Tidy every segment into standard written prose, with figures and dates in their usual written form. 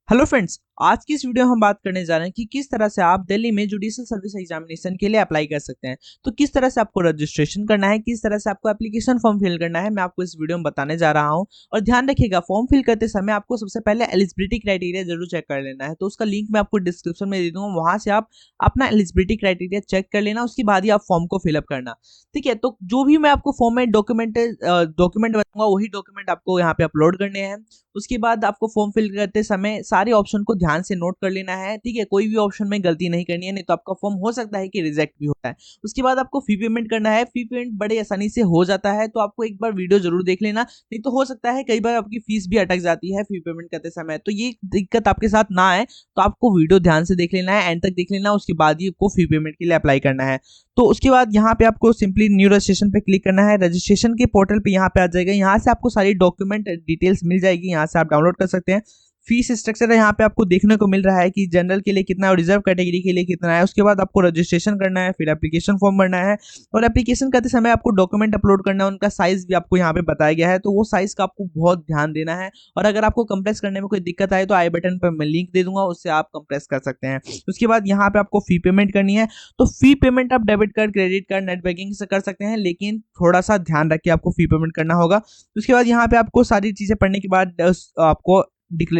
Hello friends. आज की इस वीडियो में हम बात करने जा रहे हैं कि किस तरह से आप दिल्ली में जुडिशियल सर्विस एग्जामिनेशन के लिए अप्लाई कर सकते हैं। तो किस तरह से आपको रजिस्ट्रेशन करना है, किस तरह से आपको एप्लीकेशन फॉर्म फिल करना है, मैं आपको इस वीडियो में बताने जा रहा हूं। और ध्यान रखिएगा, फॉर्म फिल करते समय आपको सबसे पहले एलिजिबिलिटी क्राइटेरिया जरूर चेक कर लेना है। तो उसका लिंक मैं आपको डिस्क्रिप्शन में दे दूंगा, वहां से आप अपना एलिजिबिलिटी क्राइटेरिया चेक कर लेना। उसके बाद ही आप फॉर्म को फिलअप करना। ठीक है, तो जो भी मैं आपको फॉर्म में डॉक्यूमेंट बताऊंगा वही डॉक्यूमेंट आपको यहाँ पे अपलोड करने हैं। उसके बाद आपको फॉर्म फिल करते समय सारे ऑप्शन को ध्यान से नोट कर लेना है। ठीक है, कोई भी ऑप्शन में गलती नहीं करनी है, नहीं तो आपका फॉर्म हो सकता है कि रिजेक्ट भी होता है। उसके बाद आपको फी पेमेंट करना है। फी पेमेंट बड़े आसानी से हो जाता है, तो आपको एक बार वीडियो जरूर देख लेना, नहीं तो हो सकता है कई बार आपकी फीस भी अटक जाती है फी पेमेंट करते समय। तो ये दिक्कत आपके साथ ना आए तो आपको वीडियो ध्यान से देख लेना है, एंड तक देख लेना। उसके बाद ही आपको फी पेमेंट के लिए अप्लाई करना है। तो उसके बाद यहाँ पे आपको सिंपली न्यू रजिस्ट्रेशन पे क्लिक करना है। रजिस्ट्रेशन के पोर्टल पे यहाँ पे आ जाएगा, यहाँ से आपको सारी डॉक्यूमेंट डिटेल्स मिल जाएगी, यहाँ से आप डाउनलोड कर सकते हैं। फीस स्ट्रक्चर यहाँ पे आपको देखने को मिल रहा है कि जनरल के लिए कितना और रिजर्व कैटेगरी के लिए कितना है। उसके बाद आपको रजिस्ट्रेशन करना है, फिर एप्लीकेशन फॉर्म भरना है। और एप्लीकेशन करते समय आपको डॉक्यूमेंट अपलोड करना है, उनका साइज भी आपको यहाँ पे बताया गया है, तो वो साइज का आपको बहुत ध्यान देना है। और अगर आपको कंप्रेस करने में कोई दिक्कत आए तो आई बटन पर मैं लिंक दे दूंगा, उससे आप कंप्रेस कर सकते हैं। उसके बाद यहाँ पे आपको फी पेमेंट करनी है। तो फी पेमेंट आप debit card, credit card, net banking से कर सकते हैं, लेकिन थोड़ा सा ध्यान रख के आपको फी पेमेंट करना होगा। उसके बाद यहाँ पे आपको सारी चीजें पढ़ने के बाद आपको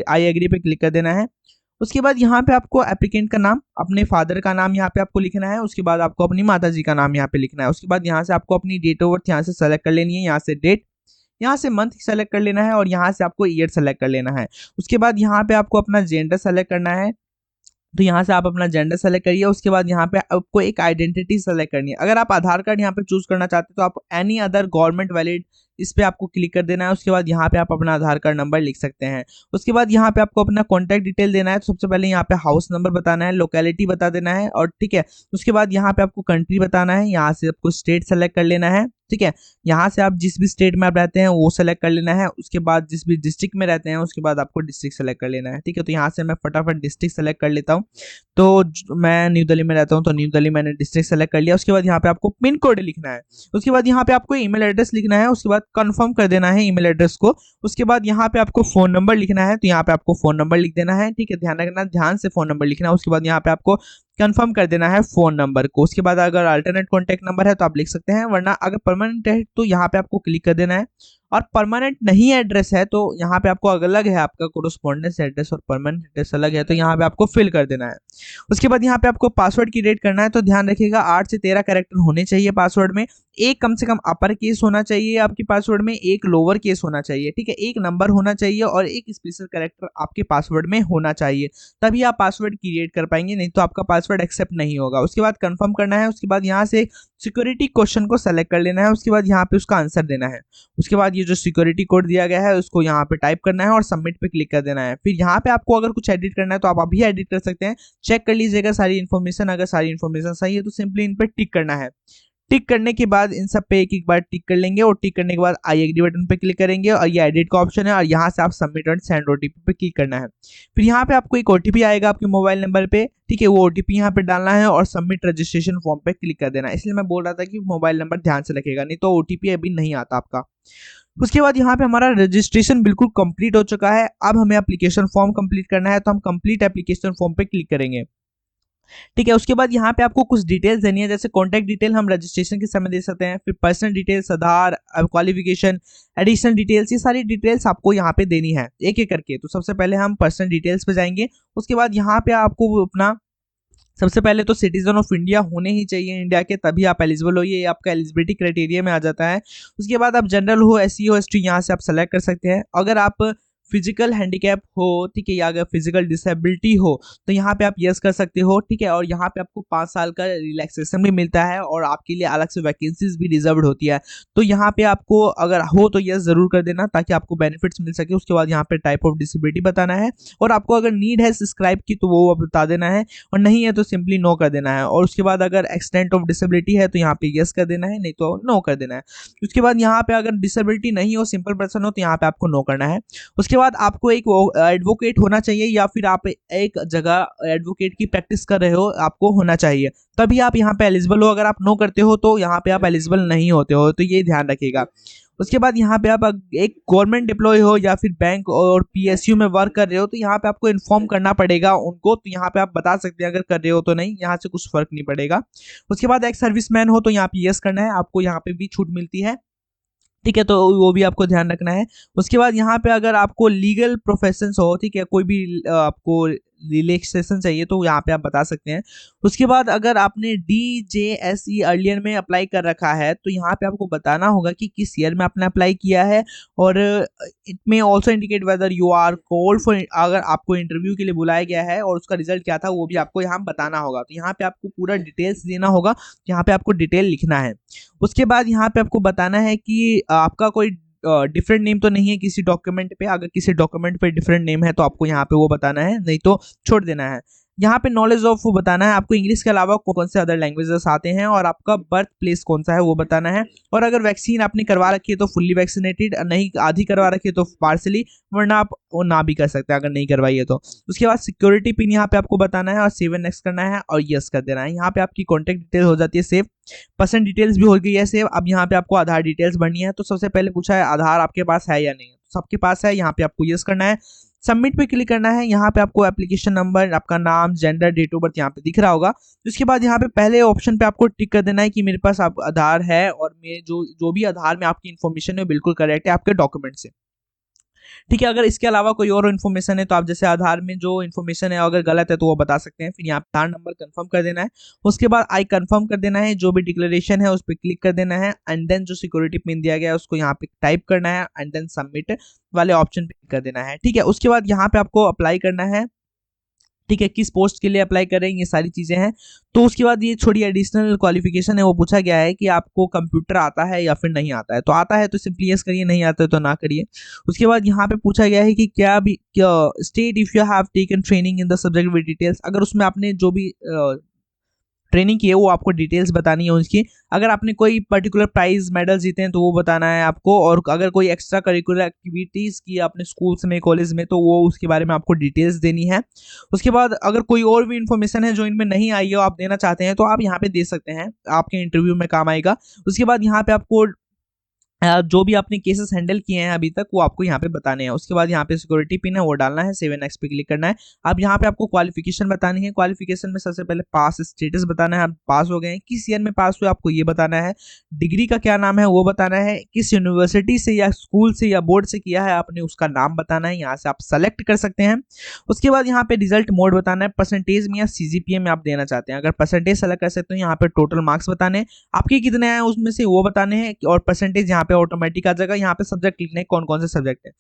आई एग्री पे क्लिक कर देना है। उसके बाद यहाँ पे आपको एप्लीकेंट का नाम, अपने फादर का नाम यहाँ पे आपको लिखना है। उसके बाद आपको अपनी माता जी का नाम यहाँ पे लिखना है। उसके बाद यहाँ से आपको अपनी डेट ऑफ बर्थ यहाँ से सेलेक्ट कर लेनी है, यहाँ से डेट, यहाँ से मंथ सेलेक्ट कर लेना है, और यहाँ से आपको ईयर सेलेक्ट कर लेना है। उसके बाद यहाँ पे आपको अपना जेंडर सेलेक्ट करना है, तो यहाँ से आप अपना जेंडर सेलेक्ट करिए। उसके बाद यहाँ पे आपको एक आइडेंटिटी सेलेक्ट करनी है। अगर आप आधार कार्ड यहाँ पे चूज करना चाहते हैं तो आप एनी अदर गवर्नमेंट वैलिड, इस पे आपको क्लिक कर देना है। उसके बाद यहाँ पे आप अपना आधार कार्ड नंबर लिख सकते हैं। उसके बाद यहाँ पे आपको अपना कॉन्टैक्ट डिटेल देना है। तो सबसे पहले यहाँ पे हाउस नंबर बताना है, लोकेलिटी बता देना है, और ठीक है। उसके बाद यहाँ पे आपको कंट्री बताना है, यहाँ से आपको स्टेट सेलेक्ट कर लेना है। ठीक है, यहाँ से आप जिस भी स्टेट में आप रहते हैं वो सेलेक्ट कर लेना है। उसके बाद जिस भी डिस्ट्रिक्ट में रहते हैं उसके बाद आपको डिस्ट्रिक्ट सेलेक्ट कर लेना है। ठीक है, तो यहाँ से मैं फटाफट डिस्ट्रिक्ट सेलेक्ट कर लेता हूँ। तो मैं न्यू दिल्ली में रहता हूँ, तो न्यू दिल्ली मैंने डिस्ट्रिक्ट सेलेक्ट कर लिया। उसके बाद यहाँ पे आपको पिन कोड लिखना है। उसके बाद यहाँ पे आपको ईमेल एड्रेस लिखना है। उसके बाद कंफर्म कर देना है ईमेल एड्रेस को। उसके बाद यहाँ पे आपको फोन नंबर लिखना है, तो यहाँ पे आपको फोन नंबर लिख देना है। ठीक है, ध्यान रखना, ध्यान से फोन नंबर लिखना है। उसके बाद यहाँ पे आपको कंफर्म कर देना है फोन नंबर को। उसके बाद अगर अल्टरनेट कॉन्टैक्ट नंबर है तो आप लिख सकते हैं, वरना अगर परमानेंट है तो यहाँ पे आपको क्लिक कर देना है। और परमानेंट नहीं एड्रेस है तो यहाँ पे आपको अलग है, आपका कोरोस्पोंडेंस एड्रेस और परमानेंट एड्रेस अलग है, तो यहाँ पे आपको फिल कर देना है। उसके बाद यहाँ पे आपको पासवर्ड क्रिएट करना है। तो ध्यान रखिएगा 8 से 13 कैरेक्टर होने चाहिए पासवर्ड में। एक कम से कम अपर केस होना चाहिए आपके पासवर्ड में, एक लोअर केस होना चाहिए। ठीक है, एक नंबर होना चाहिए और एक स्पेशल कैरेक्टर आपके पासवर्ड में होना चाहिए, तभी आप पासवर्ड क्रिएट कर पाएंगे, नहीं तो आपका पासवर्ड एक्सेप्ट नहीं होगा। उसके बाद कंफर्म करना है। उसके बाद यहाँ से सिक्योरिटी क्वेश्चन को सेलेक्ट कर लेना है। उसके बाद यहाँ पे उसका आंसर देना है। उसके बाद ये जो सिक्योरिटी कोड दिया गया है उसको यहाँ पे टाइप करना है और सबमिट पे क्लिक कर देना है। फिर यहाँ पे आपको अगर कुछ एडिट करना है तो आप अभी एडिट कर सकते हैं। चेक कर लीजिएगा सारी इन्फॉर्मेशन, अगर सारी इन्फॉर्मेशन सही है तो सिंपली इन पर टिक करना है। टिक करने के बाद इन सब पे एक एक बार टिक कर लेंगे, और टिक करने के बाद आई एग्री बटन पे क्लिक करेंगे, और ये एडिट का ऑप्शन है, और यहाँ से आप सबमिट एंड सेंड ओटीपी पे क्लिक करना है। फिर यहाँ पे आपको एक ओटीपी आएगा आपके मोबाइल नंबर पे। ठीक है, वो ओटीपी यहाँ पे डालना है और सबमिट रजिस्ट्रेशन फॉर्म पे क्लिक कर देना है। इसलिए मैं बोल रहा था कि मोबाइल नंबर ध्यान से रखेगा, नहीं तो ओटीपी अभी नहीं आता आपका। उसके बाद यहाँ पे हमारा रजिस्ट्रेशन बिल्कुल कंप्लीट हो चुका है। अब हमें एप्लीकेशन फॉर्म कंप्लीट करना है, तो हम कंप्लीट एप्लीकेशन फॉर्म पे क्लिक करेंगे। ठीक है, उसके बाद यहाँ पे आपको कुछ डिटेल्स देनी है, जैसे कॉन्टैक्ट डिटेल हम रजिस्ट्रेशन के समय दे सकते हैं, फिर पर्सनल डिटेल्स, आधार, क्वालिफिकेशन, एडिशनल डिटेल्स, ये सारी डिटेल्स आपको यहाँ पे देनी है एक एक करके। तो सबसे पहले हम पर्सनल डिटेल्स पे जाएंगे। उसके बाद यहाँ पे आपको अपना, सबसे पहले तो सिटीजन ऑफ इंडिया होने ही चाहिए इंडिया के, तभी आप एलिजिबल हो, ये आपका एलिजिबिलिटी क्राइटेरिया में आ जाता है। उसके बाद आप जनरल हो, एससी हो, एसटी, यहाँ से आप सेलेक्ट कर सकते हैं। अगर आप फिजिकल हैंडीकैप हो, ठीक है, या अगर फिजिकल डिसेबिलिटी हो तो यहाँ पे आप यस कर सकते हो। ठीक है, और यहाँ पे आपको 5 साल का रिलैक्सेशन भी मिलता है, और आपके लिए अलग से वैकेंसीज भी रिजर्व होती है। तो यहाँ पे आपको अगर हो तो यस जरूर कर देना, ताकि आपको बेनिफिट्स मिल सके। उसके बाद यहाँ पे टाइप ऑफ डिसेबिलिटी बताना है, और आपको अगर नीड है सब्सक्राइब की तो वो बता देना है, और नहीं है तो सिंपली नो कर देना है। और उसके बाद अगर एक्सटेंट ऑफ डिसेबिलिटी है तो यहाँ पे यस कर देना है, नहीं तो नो कर देना है। उसके बाद यहाँ पे अगर डिसेबिलिटी नहीं हो, सिंपल पर्सन हो, तो यहाँ पे आपको नो करना है। उसके उसके बाद आपको एक एडवोकेट होना चाहिए या फिर आप एक जगह एडवोकेट की प्रैक्टिस कर रहे हो, आपको होना चाहिए, तभी आप यहाँ पे एलिजिबल हो। अगर आप नो करते हो तो यहाँ पे आप एलिजिबल नहीं होते हो, तो ये ध्यान रखिएगा। उसके बाद यहाँ पे आप एक गवर्नमेंट एम्प्लॉय हो या फिर बैंक और पीएसयू में वर्क कर रहे हो, तो यहाँ पे आपको इन्फॉर्म करना पड़ेगा उनको। तो यहाँ पे आप बता सकते हैं अगर कर रहे हो तो, नहीं यहाँ से कुछ फर्क नहीं पड़ेगा। उसके बाद एक सर्विसमैन हो तो यहाँ पे यस करना है, आपको यहाँ पे भी छूट मिलती है, ठीक है, तो वो भी आपको ध्यान रखना है। उसके बाद यहाँ पे अगर आपको लीगल प्रोफेशन हो, ठीक है, कोई भी आपको रिलैक्सेशन चाहिए तो यहाँ पे आप बता सकते हैं। उसके बाद अगर आपने DJSE अर्लियर में अप्लाई कर रखा है तो यहाँ पे आपको बताना होगा कि किस ईयर में आपने अप्लाई किया है, और इट में also indicate whether you are called for, अगर आपको इंटरव्यू के लिए बुलाया गया है और उसका रिजल्ट क्या था वो भी आपको यहाँ बताना होगा। तो यहाँ पे आपको पूरा डिटेल्स देना होगा, यहाँ पे आपको डिटेल लिखना है। उसके बाद यहाँ पे आपको बताना है कि आपका कोई डिफरेंट नेम तो नहीं है किसी डॉक्यूमेंट पे। अगर किसी डॉक्यूमेंट पे डिफरेंट नेम है तो आपको यहाँ पे वो बताना है, नहीं तो छोड़ देना है। यहाँ पे नॉलेज ऑफ वो बताना है, आपको इंग्लिश के अलावा कौन से अदर लैंग्वेजेस आते हैं, और आपका बर्थ प्लेस कौन सा है वो बताना है। और अगर वैक्सीन आपने करवा रखी है तो फुल्ली वैक्सीनेटेड, नहीं आधी करवा रखी है तो पार्सली, वरना आप वो ना भी कर सकते हैं अगर नहीं करवाई है तो। उसके बाद सिक्योरिटी पिन यहाँ पे आपको बताना है और सेव नेक्स्ट करना है और यस कर देना है। यहाँ पे आपकी कॉन्टैक्ट डिटेल हो जाती है सेव, पर्सन डिटेल्स भी हो गई है सेव। अब यहाँ पे आपको आधार डिटेल्स भरनी है। तो सबसे पहले पूछा है आधार आपके पास है या नहीं, सबके पास है, यहाँ पे आपको यस करना है, सबमिट पे क्लिक करना है। यहाँ पे आपको एप्लीकेशन नंबर, आपका नाम, जेंडर, डेट ऑफ बर्थ यहाँ पे दिख रहा होगा। उसके बाद यहाँ पे पहले ऑप्शन पे आपको टिक कर देना है कि मेरे पास आप आधार है और मेरे जो भी आधार में आपकी इन्फॉर्मेशन है बिल्कुल करेक्ट है आपके डॉक्यूमेंट से, ठीक है। अगर इसके अलावा कोई और इन्फॉर्मेशन है तो आप जैसे आधार में जो इन्फॉर्मेशन है अगर गलत है तो वो बता सकते हैं। फिर यहाँ पे आधार नंबर कंफर्म कर देना है। उसके बाद आई कंफर्म कर देना है, जो भी डिक्लेरेशन है उस पर क्लिक कर देना है, एंड देन जो सिक्योरिटी पिन दिया गया है उसको यहाँ पे टाइप करना है, एंड देन सबमिट वाले ऑप्शन पे क्लिक कर देना है, ठीक है। उसके बाद यहाँ पे आपको अप्लाई करना है, ठीक है, किस पोस्ट के लिए अप्लाई करेंगे ये सारी चीजें हैं। तो उसके बाद ये छोटी एडिशनल क्वालिफिकेशन है, वो पूछा गया है कि आपको कंप्यूटर आता है या फिर नहीं आता है। तो आता है तो सिंपली यस करिए, नहीं आता है तो ना करिए। उसके बाद यहाँ पे पूछा गया है कि क्या state if you have taken training in the subject with details, अगर उसमें आपने जो भी ट्रेनिंग की है वो आपको डिटेल्स बतानी है उसकी। अगर आपने कोई पर्टिकुलर प्राइज मेडल जीते हैं तो वो बताना है आपको, और अगर कोई एक्स्ट्रा करिकुलर एक्टिविटीज़ की अपने स्कूल्स में, कॉलेज में, तो वो उसके बारे में आपको डिटेल्स देनी है। उसके बाद अगर कोई और भी इन्फॉर्मेशन है जो इनमें नहीं आई है आप देना चाहते हैं तो आप यहाँ पे दे सकते हैं, आपके इंटरव्यू में काम आएगा। उसके बाद यहाँ पे आपको जो भी आपने केसेस हैंडल किए हैं अभी तक वो आपको यहाँ पे बताने हैं। उसके बाद यहाँ पे सिक्योरिटी पिन है वो डालना है, 7x पे क्लिक करना है। अब यहाँ पे आपको क्वालिफिकेशन बतानी है। क्वालिफिकेशन में सबसे पहले पास स्टेटस बताना है, आप पास हो गए हैं, किस ईयर में पास हुए आपको ये बताना है, डिग्री का क्या नाम है वो बताना है, किस यूनिवर्सिटी से या स्कूल से या बोर्ड से किया है आपने उसका नाम बताना है, यहाँ से आप सेलेक्ट कर सकते हैं। उसके बाद यहाँ पे रिजल्ट मोड बताना है, परसेंटेज में या CGPA में आप देना चाहते हैं। अगर परसेंटेज सेलेक्ट कर सकते हो यहाँ पे टोटल मार्क्स बताने हैं, आपके कितने आए उसमें से वो बताने हैं, और परसेंटेज यहाँ पे ऑटोमेटिक आ जाएगा। यहाँ पे सब्जेक्ट लिखने कौन कौन से सब्जेक्ट है।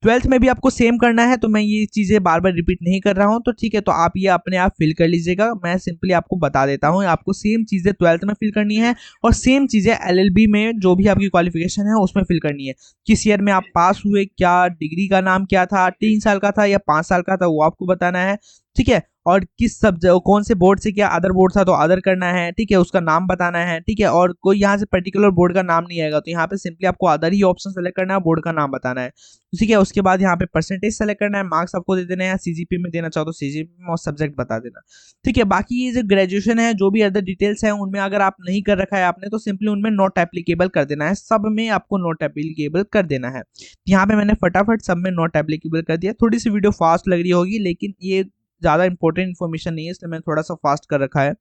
12th में भी आपको सेम करना है, तो मैं ये चीजें बार बार रिपीट नहीं कर रहा हूँ, तो ठीक है, तो आप ये अपने आप फिल कर लीजिएगा। मैं सिंपली आपको बता देता हूँ, आपको सेम चीजें 12th में फिल करनी है और सेम चीजें LLB में जो भी आपकी क्वालिफिकेशन है उसमें फिल करनी है। किस ईयर में आप पास हुए, क्या डिग्री का नाम क्या था, 3 साल का था या 5 साल का था वो आपको बताना है, ठीक है। और किस सब्जेक्ट कौन से बोर्ड से किया, अदर बोर्ड था तो अदर करना है, ठीक है, उसका नाम बताना है, ठीक है। और कोई यहाँ से पर्टिकुलर बोर्ड का नाम नहीं आएगा तो यहाँ पे सिंपली आपको अदर ही ऑप्शन सेलेक्ट करना है, बोर्ड का नाम बताना है, ठीक है। उसके बाद यहाँ पे परसेंटेज सेलेक्ट करना है, मार्क्स आपको दे देना है, CGP में देना चाहो तो CGP में, और सब्जेक्ट बता देना, ठीक है। बाकी ये जो ग्रेजुएशन है जो भी अदर डिटेल्स है उनमें अगर आप नहीं कर रखा है आपने तो सिंपली उनमें नॉट एप्लीकेबल कर देना है, सब में आपको नॉट एप्लीकेबल कर देना है। यहाँ पे मैंने फटाफट सब में नॉट एप्लीकेबल कर दिया। थोड़ी सी वीडियो फास्ट लग रही होगी लेकिन ये ज़्यादा इंपॉर्टेंट इन्फॉर्मेशन नहीं है इसलिए मैंने थोड़ा सा फास्ट कर रखा है,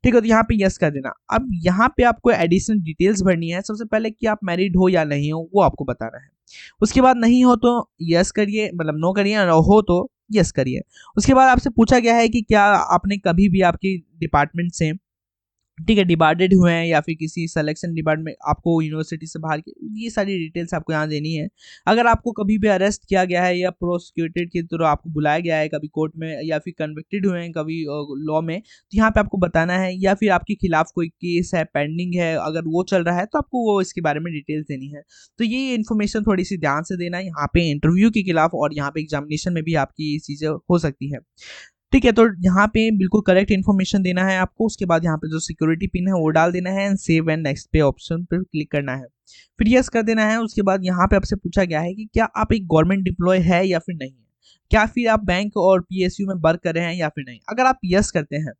ठीक है। तो यहाँ पे यस कर देना। अब यहाँ पे आपको एडिशनल डिटेल्स भरनी है। सबसे पहले कि आप मैरिड हो या नहीं हो वो आपको बताना है। उसके बाद नहीं हो तो यस करिए, मतलब नो करिए, और हो तो यस करिए। उसके बाद आपसे पूछा गया है कि क्या आपने कभी भी आपकी डिपार्टमेंट से, ठीक है, डिपार्टेड हुए हैं या फिर किसी सिलेक्शन डिपार्टमेंट आपको यूनिवर्सिटी से बाहर की, ये सारी डिटेल्स आपको यहाँ देनी है। अगर आपको कभी भी अरेस्ट किया गया है या प्रोसिक्यूटेड के थ्रू आपको बुलाया गया है कभी कोर्ट में, या फिर कन्विक्टेड हुए हैं कभी लॉ में, तो यहाँ पे आपको बताना है। या फिर आपके खिलाफ कोई केस है, पेंडिंग है, अगर वो चल रहा है तो आपको वो इसके बारे में डिटेल्स देनी है। तो ये इन्फॉर्मेशन थोड़ी सी ध्यान से देना है यहाँ पे इंटरव्यू के खिलाफ, और यहाँ पे एग्जामिनेशन में भी आपकी ये चीज़ें हो सकती है, ठीक है, तो यहाँ पे बिल्कुल करेक्ट इन्फॉर्मेशन देना है आपको। उसके बाद यहाँ पे जो सिक्योरिटी पिन है वो डाल देना है एंड सेव एंड नेक्स्ट पे ऑप्शन पर क्लिक करना है, फिर यस कर देना है। उसके बाद यहाँ पे आपसे पूछा गया है कि क्या आप एक गवर्नमेंट एम्प्लॉय है या फिर नहीं है, क्या फिर आप बैंक और पीएसयू में वर्क कर रहे हैं या फिर नहीं। अगर आप यस करते हैं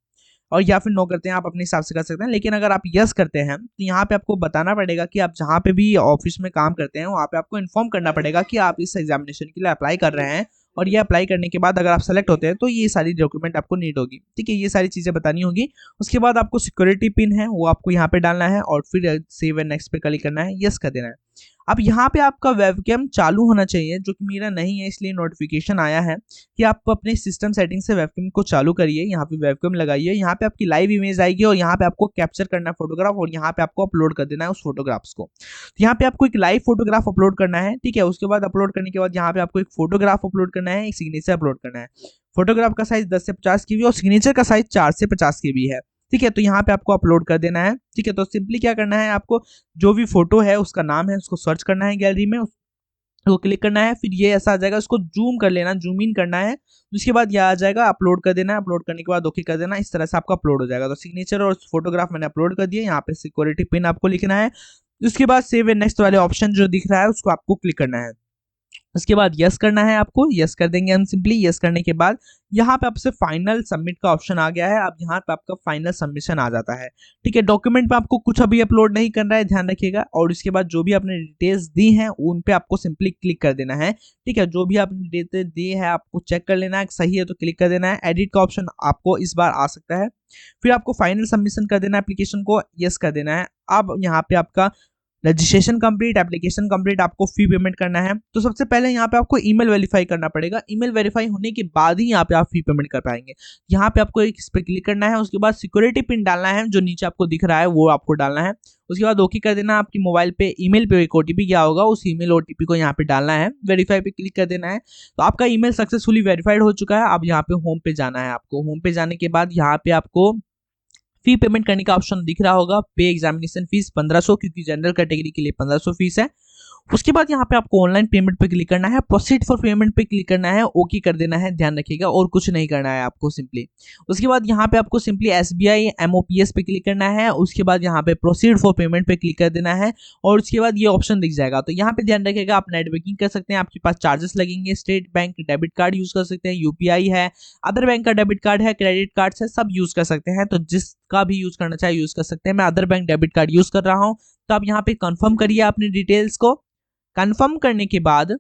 और या फिर नो करते हैं, आप अपने हिसाब से कर सकते हैं, लेकिन अगर आप यस करते हैं तो यहाँ पे आपको बताना पड़ेगा कि आप जहाँ पे भी ऑफिस में काम करते हैं वहाँ पे आपको इन्फॉर्म करना पड़ेगा कि आप इस एग्जामिनेशन के लिए अप्लाई कर रहे हैं, और ये अप्लाई करने के बाद अगर आप सेलेक्ट होते हैं तो ये सारी डॉक्यूमेंट आपको नीड होगी। ठीक है, ये सारी चीज़ें बतानी होगी। उसके बाद आपको सिक्योरिटी पिन है वो आपको यहाँ पे डालना है और फिर सेव एंड नेक्स्ट पे क्लिक करना है, यस कर देना है। अब यहाँ पे आपका वेबकैम चालू होना चाहिए, जो कि मेरा नहीं है, इसलिए नोटिफिकेशन आया है कि आप अपने सिस्टम सेटिंग से वेबकैम को चालू करिए। यहाँ पे वेबकैम लगाइए, यहाँ पे आपकी लाइव इमेज आएगी और यहाँ पे आपको कैप्चर करना है फोटोग्राफ और यहाँ पे आपको अपलोड कर देना है उस फोटोग्राफ्स को। तो यहाँ पे आपको एक लाइव फोटोग्राफ अपलोड करना है। ठीक है, उसके बाद अपलोड करने के बाद यहाँ पे आपको एक फोटोग्राफ अपलोड करना है, एक सिग्नेचर अपलोड करना है। फोटोग्राफ का साइज 10 से 50 KB और सिग्नेचर का साइज 4 से 50 KB है। ठीक है, तो यहाँ पे आपको अपलोड कर देना है। ठीक है, तो सिंपली क्या करना है, आपको जो भी फोटो है उसका नाम है उसको सर्च करना है गैलरी में, उसको क्लिक करना है, फिर ये ऐसा आ जाएगा, उसको जूम कर लेना, जूम इन करना है। उसके बाद यह आ जाएगा, अपलोड कर देना है, अपलोड करने के बाद ओके कर देना। इस तरह से आपका अपलोड हो जाएगा। तो सिग्नेचर और फोटोग्राफ मैंने अपलोड कर दिया। यहाँ पे सिक्योरिटी पिन आपको लिखना है। उसके बाद सेव एंड नेक्स्ट वाले ऑप्शन जो दिख रहा है उसको आपको क्लिक करना है। उसके बाद यस करना है आपको, यस कर देंगे हम सिंपली। यस करने के बाद यहाँ पे आपसे फाइनल सबमिट का ऑप्शन आ गया है। अब यहाँ पे आपका फाइनल सबमिशन आ जाता है। ठीक है, डॉक्यूमेंट पे आपको कुछ अभी अपलोड नहीं करना है, ध्यान रखिएगा। और इसके बाद जो भी आपने डिटेल्स दी हैं उन पे आपको सिंपली क्लिक कर देना है। ठीक है, जो भी आपने डिटेल्स दी है आपको चेक कर लेना है, सही है तो क्लिक कर देना है। एडिट का ऑप्शन आपको इस बार आ सकता है। फिर आपको फाइनल सबमिशन कर देना है, एप्लीकेशन को यस कर देना है। अब यहाँ पे आपका रजिस्ट्रेशन कंप्लीट, एप्लीकेशन कंप्लीट, आपको फी पेमेंट करना है। तो सबसे पहले यहाँ पे आपको ईमेल वेरीफाई करना पड़ेगा। ईमेल वेरीफाई होने के बाद ही यहाँ पे आप फी पेमेंट कर पाएंगे। यहाँ पे आपको एक इस पे क्लिक करना है। उसके बाद सिक्योरिटी पिन डालना है, जो नीचे आपको दिख रहा है वो आपको डालना है। उसके बाद ओके कर देना। आपकी मोबाइल पे ईमेल पे एक ओटीपी गया होगा, उस ईमेल ओटीपी को यहाँ पे डालना है, वेरीफाई पे क्लिक कर देना है। तो आपका ईमेल सक्सेसफुली वेरीफाइड हो चुका है। अब यहाँ पे होम पे जाना है आपको। होम पे जाने के बाद यहाँ पे आपको फी पेमेंट करने का ऑप्शन दिख रहा होगा, पे एग्जामिनेशन फीस 1500, क्योंकि जनरल कैटेगरी के लिए 1500 फीस है। उसके बाद यहाँ पे आपको ऑनलाइन पेमेंट पे क्लिक करना है, प्रोसीड फॉर पेमेंट पे क्लिक करना है, ओके कर देना है, ध्यान रखिएगा, और कुछ नहीं करना है आपको सिंपली। उसके बाद यहाँ पे आपको सिंपली SBI MOPS पे क्लिक करना है। उसके बाद यहाँ पे प्रोसीड फॉर पेमेंट पे क्लिक कर देना है और उसके बाद ये ऑप्शन दिख जाएगा। तो यहाँ पे ध्यान रखिएगा, आप नेट बैंकिंग कर सकते हैं, आपके पास चार्जेस लगेंगे। State bank debit card use कर सकते हैं, UPI है, अदर बैंक का डेबिट कार्ड है, क्रेडिट कार्ड है, सब यूज कर सकते हैं। तो जिसका भी यूज करना चाहे यूज कर सकते हैं। मैं other bank debit card use कर रहा हूँ। तो आप यहाँ पे कंफर्म करिए अपनी डिटेल्स को। कंफर्म करने के बाद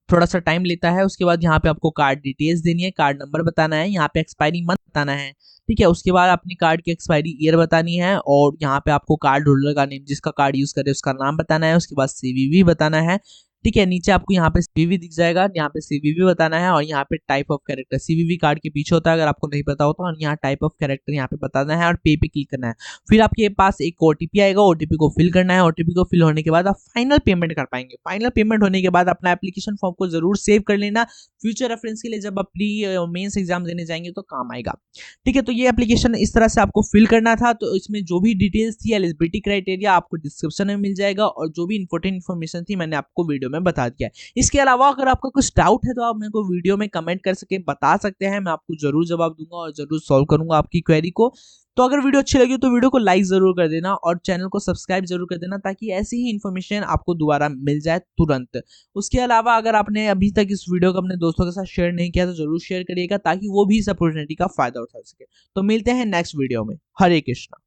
थोड़ा सा टाइम लेता है। उसके बाद यहाँ पे आपको कार्ड डिटेल्स देनी है, कार्ड नंबर बताना है, यहाँ पे एक्सपायरी मंथ बताना है। ठीक है, उसके बाद अपनी कार्ड की एक्सपायरी ईयर बतानी है और यहाँ पे आपको कार्ड होल्डर का नेम, जिसका कार्ड यूज करे उसका नाम बताना है। उसके बाद CVV बताना है। ठीक है, नीचे आपको यहाँ पे CVV दिख जाएगा, यहाँ पे CVV बताना है और यहाँ पे type of character CVV card के पीछे होता है, अगर आपको नहीं पता हो तो। और यहाँ टाइप ऑफ कैरेक्टर यहाँ पे बताना है और पे पे क्लिक करना है। फिर आपके पास एक OTP आएगा, OTP को फिल करना है। OTP को फिल होने के बाद आप फाइनल पेमेंट कर पाएंगे। फाइनल पेमेंट होने के बाद अपना एप्लीकेशन फॉर्म को जरूर सेव कर लेना, फ्यूचर रेफरेंस के लिए जब अपनी मेंस एग्जाम देने जाएंगे तो काम आएगा। ठीक है, तो ये एप्लीकेशन इस तरह से आपको फिल करना था। तो इसमें जो भी डिटेल्स थी, एलिजिबिलिटी क्राइटेरिया, आपको डिस्क्रिप्शन में मिल जाएगा और जो भी इंपॉर्टेंट इन्फॉर्मेशन थी मैंने आपको वीडियो में बता दिया है। इसके अलावा अगर आपका कुछ डाउट है तो आप मेरे को वीडियो में कमेंट कर सके बता सकते हैं, मैं आपको जरूर जवाब दूंगा और जरूर सॉल्व करूंगा आपकी क्वेरी को। तो अगर वीडियो अच्छी लगी तो वीडियो को लाइक जरूर कर देना और चैनल को सब्सक्राइब जरूर कर देना, ताकि ऐसी ही इन्फॉर्मेशन आपको दोबारा मिल जाए तुरंत। उसके अलावा अगर आपने अभी तक इस वीडियो को अपने दोस्तों के साथ शेयर नहीं किया तो जरूर शेयर करिएगा, ताकि वो भी इस अपॉर्चुनिटी का फायदा उठा सके। तो मिलते हैं नेक्स्ट वीडियो में। हरे कृष्णा।